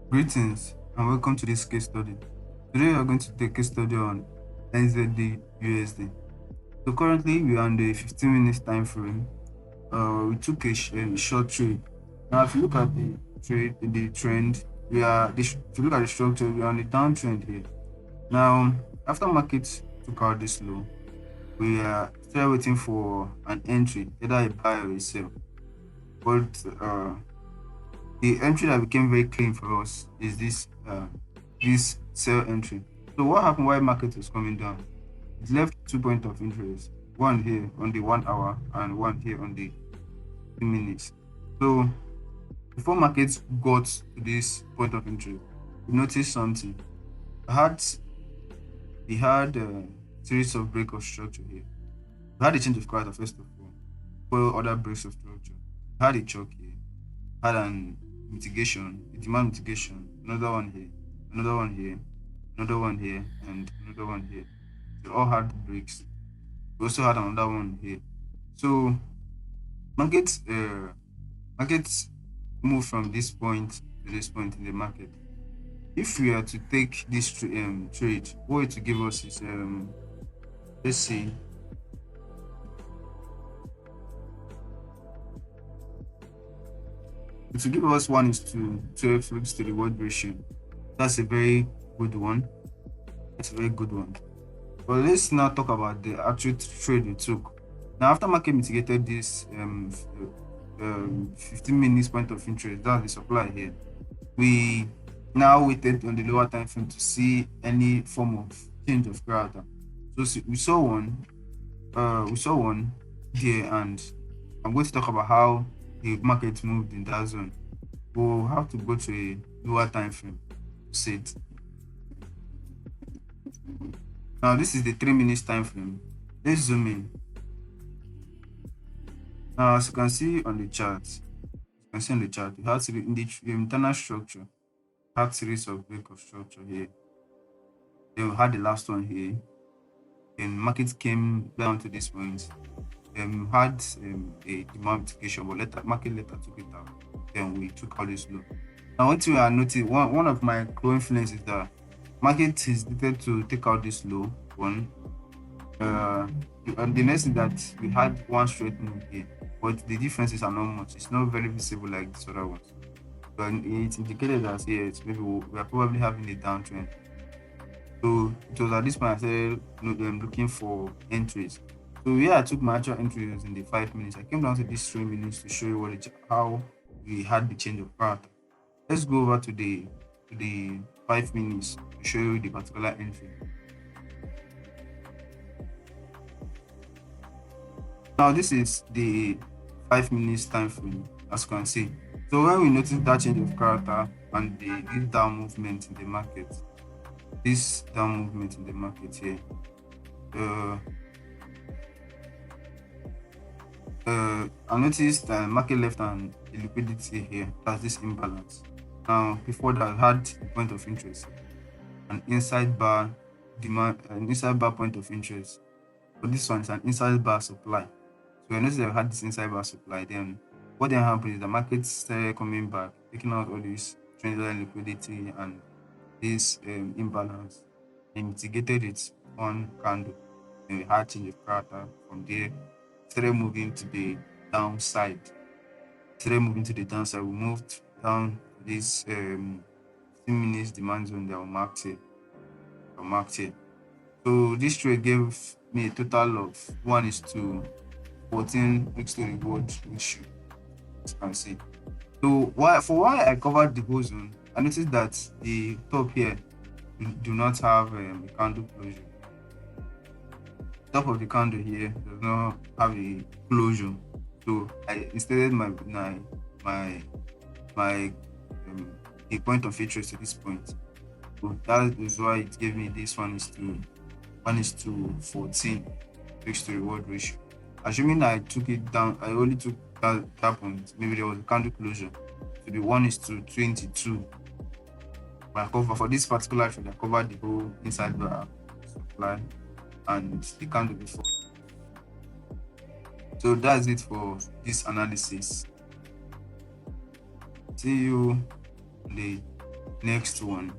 Greetings and welcome to this case study. Today we are going to take a case study on NZDUSD. So currently we are on the 15 minutes time frame. We took a short trade. Now if you look at the trend, if you look at the structure, we are on the downtrend here. Now after markets took out this low, we are still waiting for an entry, either a buy or a sell. But the entry that became very clean for us is this sell entry. So what happened while market was coming down? It left 2 points of interest, one here on the 1 hour and one here on the 2 minutes. So before markets got to this point of interest, we noticed something. We had a series of break of structure here. We had a change of character first of all, for other breaks of structure. We had a choke here, had an mitigation, a demand mitigation, another one here, another one here, another one here, and another one here. They all had breaks. We also had another one here. So markets markets move from this point to this point in the market. If we are to take this trade, what it will give us is let's see, it will give us 1:12 risk to reward ratio. That's a very good one. That's a very good one. But let's now talk about the actual trade we took. Now, after market mitigated this 15 minutes point of interest, that's the supply here, we now waited on the lower time frame to see any form of change of character. So we saw one here, and I'm going to talk about how the market moved in that zone. We'll have to go to a lower time frame to see it. Now, this is the 3 minutes time frame. Let's zoom in. Now, as you can see on the chart, we had in the internal structure, had series of break of structure here. Then we had the last one here. Then market came down to this point. Then we had a demand mitigation, but market later took it out. Then we took out this low. Now, what we are noticing, one of my co-influence is that market hesitated to take out this low one. And the next is that we had one straight move here, but the differences are not much. It's not very visible like this other ones. But it indicated that yes, maybe we are probably having a downtrend. So it was at this point I started looking for entries. So yeah, I took my actual entries in the 5 minutes. I came down to these 3 minutes to show you how we had the change of pattern. Let's go over to the 5 minutes to show you the particular entry. Now this is the 5 minutes time frame, as you can see. So when we notice that change of character and this down movement in the market, here, I noticed that market left and the liquidity here. That's this imbalance. Now before that, I had the point of interest, an inside bar demand, an inside bar point of interest. But this one is an inside bar supply. So I noticed that I had this inside bar supply. Then what then happened is the market started coming back, taking out all this trendline liquidity and this imbalance, and mitigated it on candle. And we had change of character from there. Started moving to the downside. We moved down this 15 minutes demand zone that were marked here. So this trade gave me a total of 1:14 risk to reward ratio, as you can see. So why I covered the whole zone, I noticed that the top here do not have a candle closure. Top of the candle here does not have a closure. So I extended my the point of interest to this point. So that is why it gave me this 1:14 risk to reward ratio. Assuming I took it down, I only took that point. Maybe there was a candle closure to be 1:22. But I cover for this particular trade, I covered the whole inside the supply and the candle before. So that's it for this analysis. See you on the next one.